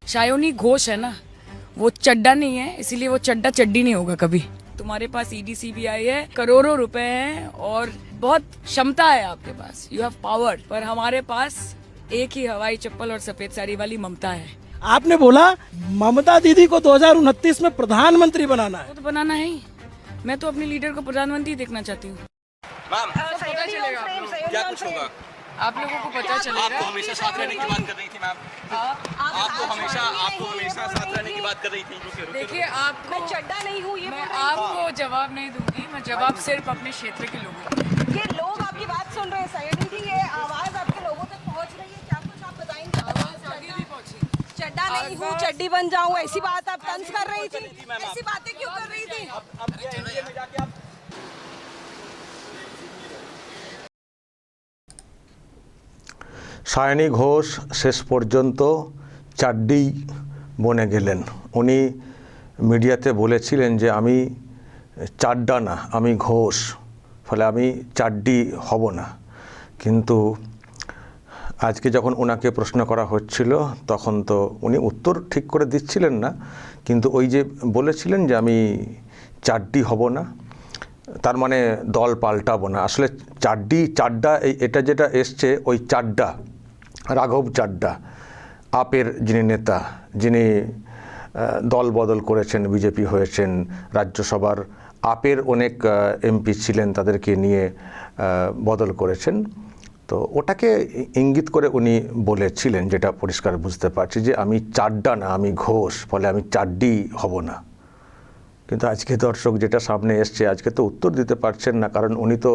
शायोनी घोष है ना, वो चड्डा नहीं है, इसीलिए वो चड्डा चड्डी नहीं होगा कभी। तुम्हारे पास ईडी सीबीआई है, करोड़ों रुपए हैं और बहुत क्षमता है आपके पास, यू हैव पावर। पर हमारे पास एक ही हवाई चप्पल और सफेद साड़ी वाली ममता है। आपने बोला ममता दीदी को 2029 में प्रधानमंत्री बनाना है। वो तो बनाना है ही। मैं तो अपने लीडर को प्रधानमंत्री देखना चाहती हूँ। मैम पता चलेगा क्या कुछ होगा? आप लोगों को पता चलेगा। आपको हमेशा साथ रहने की बात कर रही थी मैम। आपको हमेशा साथ रहने की बात कर रही थी। देखिए, आपको मैं चड्डा नहीं हूँ, ये मैं आपको जवाब नहीं दूंगी। मैं जवाब सिर्फ अपने क्षेत्र के लोगों को दूंगी। ये लोग आपकी बात सुन रहे हैं सयानी जी, ये आवाज आपके लोगों तक पहुंच रही है, क्या कुछ आप बताएंगे? आवाज आगे भी पहुंची। चड्डा नहीं हूँ, चड्डी बन जाऊँ, ऐसी बात आप तंज कर रही थी, ऐसी बातें क्यों कर रही थी? সায়নী ঘোষ শেষ পর্যন্ত চাড্ডি বনে গেলেন। উনি মিডিয়াতে বলেছিলেন যে আমি চাড্ডা না, আমি ঘোষ, ফলে আমি চাড্ডি হব না। কিন্তু আজকে যখন ওনাকে প্রশ্ন করা হচ্ছিল তখন তো উনি উত্তর ঠিক করে দিচ্ছিলেন না, কিন্তু ওই যে বলেছিলেন যে আমি চাড্ডি হব না, তার মানে দল পাল্টাবো না। আসলে চাড্ডা এটা যেটা এসছে ওই চাড্ডা রাঘব চাড্ডা, আপের যিনি নেতা, যিনি দল বদল করেছেন, বিজেপি হয়েছেন, রাজ্যসভার আপের অনেক এমপি ছিলেন, তাদেরকে নিয়ে বদল করেছেন। তো ওটাকে ইঙ্গিত করে উনি বলেছিলেন, যেটা পরিষ্কার বুঝতে পারছি যে আমি চাড্ডা না, আমি ঘোষ, ফলে আমি চাড্ডি হব না। কিন্তু আজকে দর্শক যেটা সামনে এসছে, আজকে তো উত্তর দিতে পারছেন না, কারণ উনি তো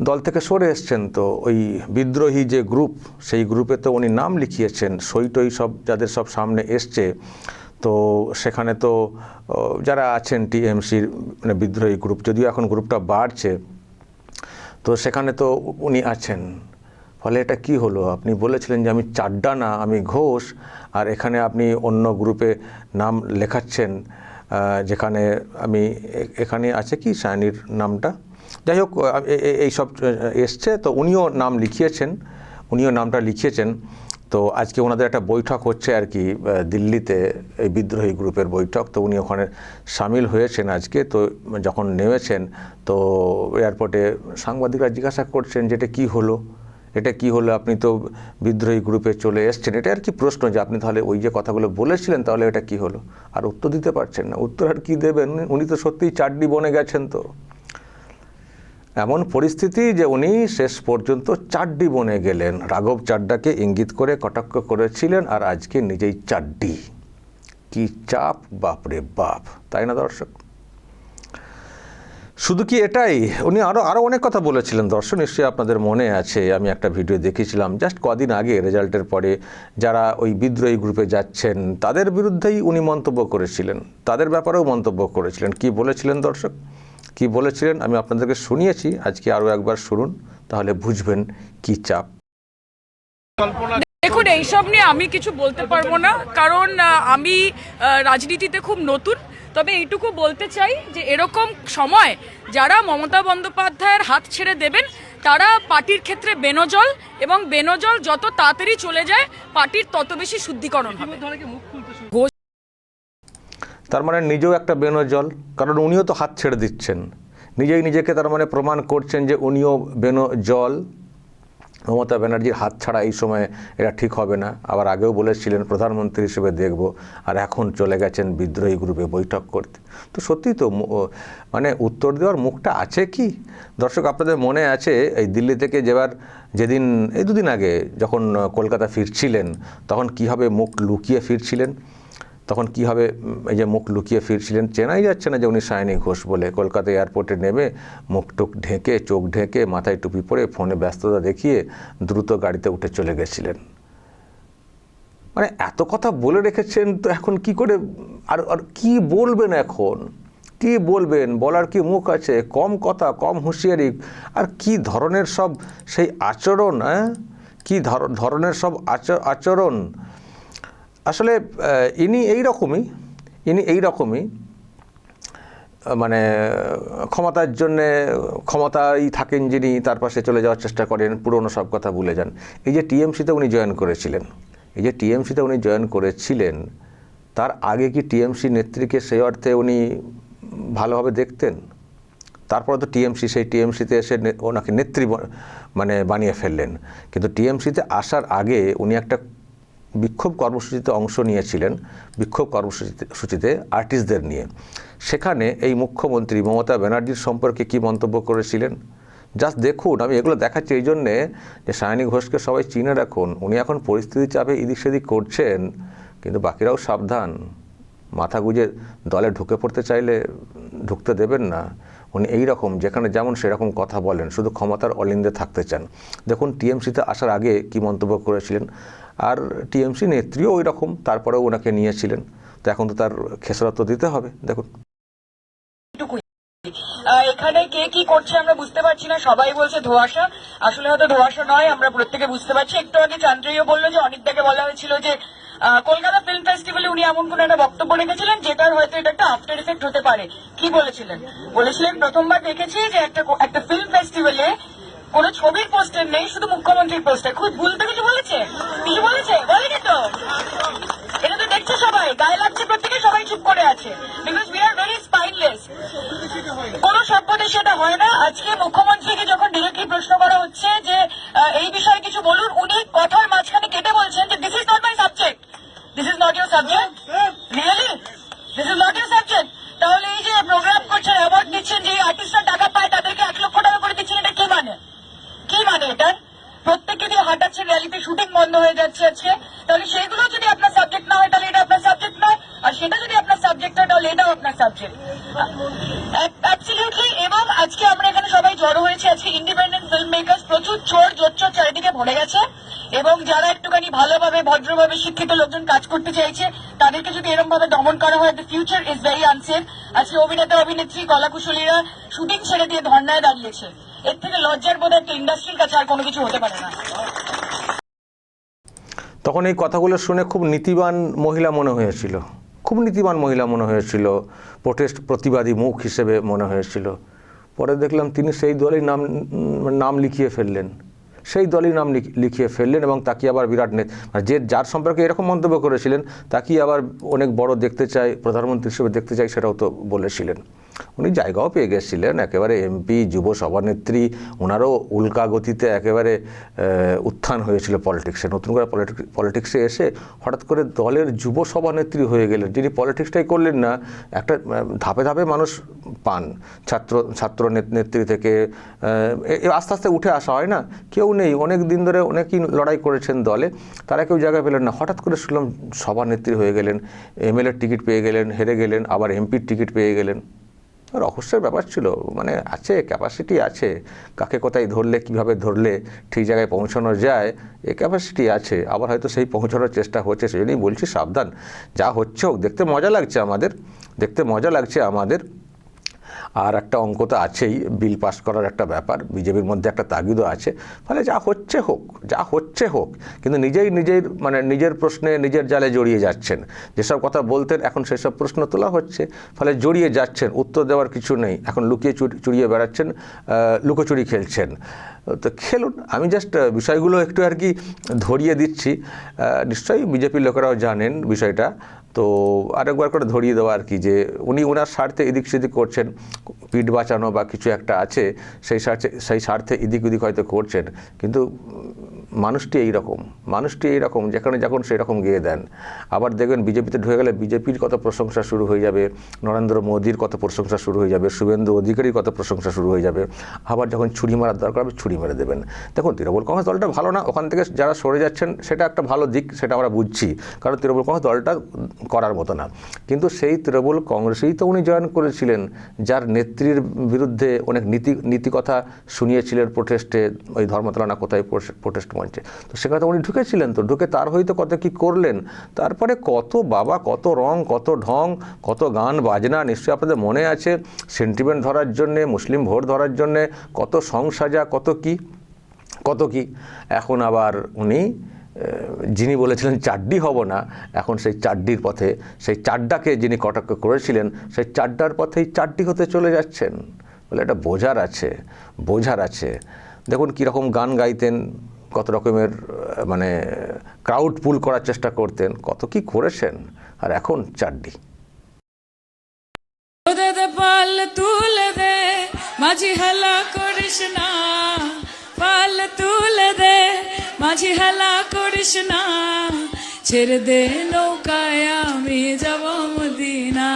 দল থেকে সরে এসছেন। তো ওই বিদ্রোহী যে গ্রুপ, সেই গ্রুপে তো উনি নাম লিখিয়েছেন, সইটই সব যাদের সব সামনে এসছে, তো সেখানে তো যারা আছেন টিএমসির মানে বিদ্রোহী গ্রুপ, যদিও এখন গ্রুপটা বাড়ছে, তো সেখানে তো উনি আছেন। ফলে এটা কি হলো? আপনি বলেছিলেন যে আমি চাড্ডা না, আমি ঘোষ, আর এখানে আপনি অন্য গ্রুপে নাম লেখাচ্ছেন, যেখানে আমি এখানে আছে কি সায়নীর নামটা, যাই হোক এইসব এসছে। তো উনিও নামটা লিখিয়েছেন। তো আজকে ওনাদের একটা বৈঠক হচ্ছে আর কি দিল্লিতে, এই বিদ্রোহী গ্রুপের বৈঠক। তো উনি ওখানে সামিল হয়েছেন আজকে। তো যখন নেমেছেন তো এয়ারপোর্টে সাংবাদিকরা জিজ্ঞাসা করছেন যে এটা কি হলো, আপনি তো বিদ্রোহী গ্রুপে চলে এসছেন। এটা আর কি প্রশ্ন, যে আপনি তাহলে ওই যে কথাগুলো বলেছিলেন তাহলে এটা কি হলো? আর উত্তর দিতে পারছেন না। উত্তর আর কি দেবেন? উনি তো সত্যিই চাড্ডি বনে গেছেন। তো এমন পরিস্থিতি যে উনি শেষ পর্যন্ত চাড্ডি বনে গেলেন। রাঘব চাড্ডাকে ইঙ্গিত করে কটাক্ষ করেছিলেন, আর আজকে নিজেই চাড্ডি। কি চাপ, বাপরে বাপ, তাই না দর্শক? শুধু কি এটাই? উনি আরও অনেক কথা বলেছিলেন দর্শক, নিশ্চয়ই আপনাদের মনে আছে। আমি একটা ভিডিও দেখেছিলাম জাস্ট কদিন আগে, রেজাল্টের পরে যারা ওই বিদ্রোহী গ্রুপে যাচ্ছেন তাদের বিরুদ্ধেই উনি মন্তব্য করেছিলেন, তাদের ব্যাপারেও মন্তব্য করেছিলেন। কি বলেছিলেন দর্শক, কি বলেছিলেন আমি আপনাদেরকে শুনিয়েছি, আজকে আরও একবার শুনুন, তাহলে বুঝবেন কি চাপ। দেখুন, এইসব নিয়ে আমি কিছু বলতে পারবো না, কারণ আমি রাজনীতিতে খুব নতুন। তবে এইটুকু বলতে চাই যে এরকম সময় যারা মমতা বন্দ্যোপাধ্যায়ের হাত ছেড়ে দেবেন তারা পার্টির ক্ষেত্রে বেনজল, এবং বেনজল যত তাড়াতাড়ি চলে যায় পার্টির তত বেশি শুদ্ধিকরণ হবে। তার মানে নিজেও একটা বেনজল, কারণ উনিও তো হাত ছেড়ে দিচ্ছেন, নিজেকে তার মানে প্রমাণ করছেন যে উনিও বেনজল। মমতা ব্যানার্জির হাত ছাড়া এই সময় এটা ঠিক হবে না। আবার আগেও বলেছিলেন প্রধানমন্ত্রী হিসেবে দেখব, আর এখন চলে গেছেন বিদ্রোহী গ্রুপে বৈঠক করতে। তো সত্যি তো মানে উত্তর দেওয়ার মুখটা আছে কি দর্শক? আপনাদের মনে আছে এই দিল্লি থেকে যেদিন এই দুদিন আগে যখন কলকাতা ফিরছিলেন, তখন কীভাবে মুখ লুকিয়ে ফিরছিলেন? তখন কীভাবে এই যে মুখ লুকিয়ে ফিরছিলেন, চেনাই যাচ্ছে না যে উনি সায়নী ঘোষ বলে। কলকাতা এয়ারপোর্টে নেমে মুখ টুক ঢেকে, চোখ ঢেকে, মাথায় টুপি পরে, ফোনে ব্যস্ততা দেখিয়ে দ্রুত গাড়িতে উঠে চলে গেছিলেন। মানে এত কথা বলে রেখেছেন, তো এখন কি করে আর কি বলবেন? এখন কি বলবেন? বলার কি মুখ আছে? কম কথা, কম হুঁশিয়ারি, আর কি ধরনের সব সেই আচরণ, কি ধরনের সব আচরণ। আসলে ইনি এইরকমই মানে ক্ষমতায় থাকেন যিনি, তার পাশে চলে যাওয়ার চেষ্টা করেন, পুরনো সব কথা ভুলে যান। এই যে টিএমসিতে উনি জয়েন করেছিলেন, এই যে টিএমসিতে উনি জয়েন করেছিলেন, তার আগে কি টিএমসি নেত্রীকে সেই অর্থে উনি ভালোভাবে দেখতেন? তারপরে তো সেই টিএমসিতে এসে ওনাকে নেত্রী মানে বানিয়ে ফেললেন। কিন্তু টিএমসিতে আসার আগে উনি একটা বিক্ষোভ কর্মসূচিতে অংশ নিয়েছিলেন, বিক্ষোভ কর্মসূচিতে আর্টিস্টদের নিয়ে। সেখানে এই মুখ্যমন্ত্রী মমতা ব্যানার্জির সম্পর্কে কি মন্তব্য করেছিলেন জাস্ট দেখুন। আমি এগুলো দেখাচ্ছি এই জন্যে যে সায়নী ঘোষকে সবাই চিনে রাখুন। উনি এখন পরিস্থিতি চাপে এদিক সেদিক করছেন, কিন্তু বাকিরাও সাবধান। মাথা গুঁজে দলে ঢুকে পড়তে চাইলে ঢুকতে দেবেন না। উনি এই রকম যেখানে যেমন সেরকম কথা বলেন, শুধু ক্ষমতার অলিন্দে থাকতে চান। দেখুন টিএমসিতে আসার আগে কি মন্তব্য করেছিলেন, আর টিএমসি নেত্রীও ওই রকম, তারপরেও ওনাকে নিয়েছিলেন। তো এখন তো তার খেসারত দিতে হবে। দেখুন এখানে কে কি করছে আমরা বুঝতে পারছি না, সবাই বলছে ধোঁয়াশা, আসলে হয়তো ধোঁয়াশা নয়, আমরা প্রত্যেকে বুঝতে পারছি। একটু আগে চান্দ্রীও বললো যে অনেকটাকে বলা হয়েছিল যে কলকাতা ফিল্ম ফেস্টিভ্যালে উনি এমন কোন একটা বক্তব্য রেখেছিলেন যেটার হয়তো এটা একটা আফটার এফেক্ট হতে পারে। কি বলেছিলেন? বলেছিলেন প্রথমবার দেখেছি যে একটা ফিল্ম ফেস্টিভ্যালে কোন ছবির পোস্টার নেই, শুধু মুখ্যমন্ত্রীর পোস্টার। খুব ভুল তো কিছু বলেছে? কিছু বলেছে? বলেনি তো? এটা তো দেখছে সবাই, গায়ে লাগছে প্রত্যেকে, সবাই চুপ করে আছে। Because we are very spineless. কোন সভ্য দেশে এটা হয় না। আজকে মুখ্যমন্ত্রীকে যখন ডিরেক্টলি প্রশ্ন করা হচ্ছে যে এই বিষয়ে কিছু বলুন, উনি কথার মাঝখানে কেটে বলছেন যে this is not my subject. This is not your subject? Really this is not your subject? তাহলে এই যে প্রোগ্রাম করছেন, অ্যাওয়ার্ড দিচ্ছেন, যে আর্টিস্টরা টাকা পায় তাদেরকে 1 লক্ষ টাকা করে দিচ্ছেন, এটা কি মানে? কি মানে এটা? প্রত্যেককে দিয়ে হাঁটাচ্ছেন, রিয়ালিটি শুটিং বন্ধ হয়ে যাচ্ছে আজকে। তাহলে সেগুলো যদি আপনার সাবজেক্ট না হয় তাহলে এটা আপনার সাবজেক্ট নয়, আর সেটা যদি আপনার সাবজেক্ট হয় তাহলে এটাও আপনার সাবজেক্ট। অ্যাবসলিউটলি। এবং আজকে আমরা এখানে সবাই জড়ো হয়েছে, আজকে ইন্ডিপেন্ডেন্ট ফিল্ম মেকার্স, প্রচুর চোর জোচ্চোর চারিদিকে ভরে গেছে, এবং যারা একটুখানি ভালোভাবে ভদ্রভাবে শিক্ষিত লোকজন কাজ করতে চাইছে তাদেরকে যদি এরকম ভাবে দমন করা হয়, the future is very unsafe. আজকে অভিনেতা অভিনেত্রী কলাকুশলীরা শুটিং ছেড়ে দিয়ে ধর্নায় দাঁড়িয়েছে। এর থেকে লজ্জার বোধ একটা ইন্ডাস্ট্রির কাছে আর কোনো কিছু হতে পারে না। তখন এই কথাগুলো শুনে খুব নীতিবান মহিলা মনে হয়েছিল, খুব নীতিবান মহিলা মনে হয়েছিল, প্রতিবাদী মুখ হিসেবে মনে হয়েছিল। পরে দেখলাম তিনি সেই দলেই নাম লিখিয়ে ফেললেন, সেই দলই নাম লিখিয়ে ফেললেন, এবং তাকে আবার বিরাট যার সম্পর্কে এরকম মন্তব্য করেছিলেন তাকে আবার অনেক বড় দেখতে চাই, প্রধানমন্ত্রী হিসেবে দেখতে চাই, সেটাও তো বলেছিলেন। উনি জায়গাও পেয়ে গেছিলেন, একেবারে এমপি, যুব সভানেত্রী, ওনারও উল্কা গতিতে একেবারে উত্থান হয়েছিল পলিটিক্সে। নতুন করে পলিটিক্সে এসে হঠাৎ করে দলের যুব সভানেত্রী হয়ে গেলেন, যিনি পলিটিক্সটাই করলেন না, একটা ধাপে ধাপে মানুষ পান, ছাত্র নেত্রী থেকে আস্তে আস্তে উঠে আসা হয় না, কেউ নেই, অনেক দিন ধরে অনেকেই লড়াই করেছেন দলে, তারা কেউ জায়গা পেলেন না, হঠাৎ করে শুনলাম সভানেত্রী হয়ে গেলেন, এমএলএর টিকিট পেয়ে গেলেন, হেরে গেলেন, আবার এমপির টিকিট পেয়ে গেলেন। রহস্যের ব্যাপার ছিল, মানে আছে, ক্যাপাসিটি আছে, কাকে কোথায় ধরলে, কিভাবে ধরলে ঠিক জায়গায় পৌঁছানো যায়, এই ক্যাপাসিটি আছে। আবার হয়তো সেই পৌঁছানোর চেষ্টা হচ্ছে, সেই জন্যই বলছি সাবধান। যা হচ্ছে হোক, দেখতে মজা লাগছে আমাদের। আর একটা অঙ্ক তো আছেই, বিল পাস করার একটা ব্যাপার, বিজেপির মধ্যে একটা তাগিদও আছে। ফলে যা হচ্ছে হোক, কিন্তু নিজের প্রশ্নে নিজের জালে জড়িয়ে যাচ্ছেন। যেসব কথা বলতেন এখন সেসব প্রশ্ন তোলা হচ্ছে, ফলে জড়িয়ে যাচ্ছেন, উত্তর দেওয়ার কিছু নেই, এখন লুকিয়ে চুরিয়ে বেড়াচ্ছেন, লুকোচুরি খেলছেন। তো খেলুন, আমি জাস্ট বিষয়গুলো একটু আর কি ধরিয়ে দিচ্ছি। নিশ্চয়ই বিজেপির লোকেরাও জানেন বিষয়টা, তো আরেকবার করে ধরিয়ে দেওয়া আর কি, যে উনি ওনার স্বার্থে এদিক সেদিক করছেন, পিঠ বাঁচানো বা কিছু একটা আছে, সেই স্বার্থে এদিক ওদিক হয়তো করছেন। কিন্তু মানুষটি এইরকম, যেখানে যখন সেই রকম গিয়ে দেন। আবার দেখবেন বিজেপিতে ঢুকে গেলে বিজেপির কত প্রশংসা শুরু হয়ে যাবে, নরেন্দ্র মোদীর কত প্রশংসা শুরু হয়ে যাবে, শুভেন্দু অধিকারীর কত প্রশংসা শুরু হয়ে যাবে। আবার যখন ছুরি মারার দরকার হবে ছুরি মেরে দেবেন। দেখুন তৃণমূল কংগ্রেস দলটা ভালো না, ওখান থেকে যারা সরে যাচ্ছেন সেটা একটা ভালো দিক, সেটা আমরা বুঝছি, কারণ তৃণমূল কংগ্রেস দলটা করার মতো না। কিন্তু সেই তৃণমূল কংগ্রেসেই তো উনি জয়েন করেছিলেন, যার নেত্রীর বিরুদ্ধে অনেক নীতি কথা শুনিয়েছিলেন প্রোটেস্টে, ওই ধর্মতলা না কোথায় প্রোটেস্ট মঞ্চে। তো সেখানে তো উনি ঢুকেছিলেন, তো ঢুকে তার হয়তো কত কি করলেন, তারপরে কত কত রং, কত ঢং, কত গান বাজনা, নিশ্চয়ই আপনাদের মনে আছে, সেন্টিমেন্ট ধরার জন্যে, মুসলিম ভোট ধরার জন্যে কত সংসাজা, কত কি। এখন আবার উনি যিনি বলেছিলেন চাড্ডি হব না, এখন সেই চাড্ডির পথে, সেই চাড্ডাকে যিনি কটাক্ষ করেছিলেন সেই চাড্ডার পথেই চাড্ডি হতে চলে যাচ্ছেন। বলে এটা বোঝার আছে। দেখুন কীরকম গান গাইতেন, কত রকমের মানে ক্রাউড পুল করার চেষ্টা করতেন, কত কি করেছেন, আর এখন চাড্ডি। দে পাল তুলে দে মাঝি হেলা করিস না, পাল তুলে দে মাঝি হেলা করিস না, ছেড়ে দে নৌকায় আমি যাব মদিনা,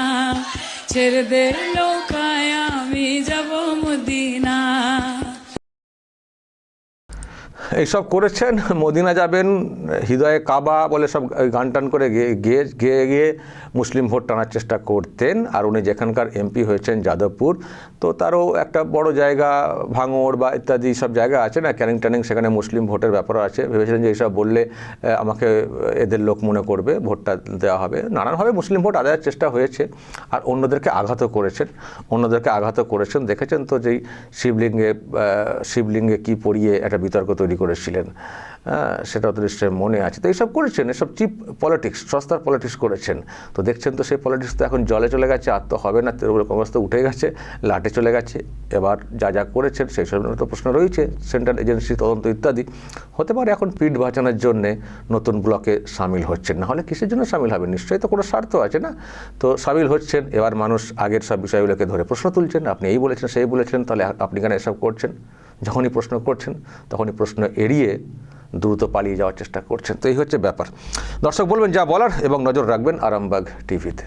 ছেড়ে দে নৌকায় আমি যাব মদিনা। এইসব করেছেন, মদিনা যাবেন, হৃদয়ে কাবা বলে সব গান টান করে গেয়ে গিয়ে মুসলিম ভোট টানার চেষ্টা করতেন। আর উনি যেখানকার এমপি হয়েছেন যাদবপুর, তো তারও একটা বড় জায়গা ভাঙড় বা ইত্যাদি সব জায়গা আছে না, ক্যানিং ট্যানিং, সেখানে মুসলিম ভোটের ব্যাপারও আছে। ভেবেছিলেন যে এইসব বললে আমাকে এদের লোক মনে করবে, ভোটটা দেওয়া হবে। নানানভাবে মুসলিম ভোট আদায়ের চেষ্টা হয়েছে, আর অন্যদেরকে আঘাতও করেছেন। দেখেছেন তো যেই শিবলিঙ্গে কি পরিয়ে একটা বিতর্ক তৈরি করেছিলেন, সেটা তো নিশ্চয়ই মনে আছে। তো এইসব করেছেন, এসব চিপ পলিটিক্স, সস্তার পলিটিক্স করেছেন। তো দেখছেন তো সেই পলিটিক্স তো এখন জলে চলে গেছে, আর তো হবে না, তৃণমূল কংগ্রেস তো উঠে গেছে, লাটে চলে গেছে। এবার যা করেছেন সেই সব তো প্রশ্ন রয়েছে, সেন্ট্রাল এজেন্সি তদন্ত ইত্যাদি। হতে পারে এখন পিঠ বাঁচানোর জন্যে নতুন ব্লকে সামিল হচ্ছেন, না হলে কিসের জন্য সামিল হবেন? নিশ্চয়ই তো কোনো স্বার্থ আছে না। তো সামিল হচ্ছেন, এবার মানুষ আগের সব বিষয়গুলোকে ধরে প্রশ্ন তুলছেন, আপনি এই বলেছেন সেই বলেছেন, তাহলে আপনি কেন এসব করছেন? যখনই প্রশ্ন করছেন তখনই প্রশ্ন এড়িয়ে দ্রুত পালিয়ে যাওয়ার চেষ্টা করছেন। তো এই হচ্ছে ব্যাপার। দর্শক বলবেন যা বলার, এবং নজর রাখবেন আরামবাগ টিভিতে।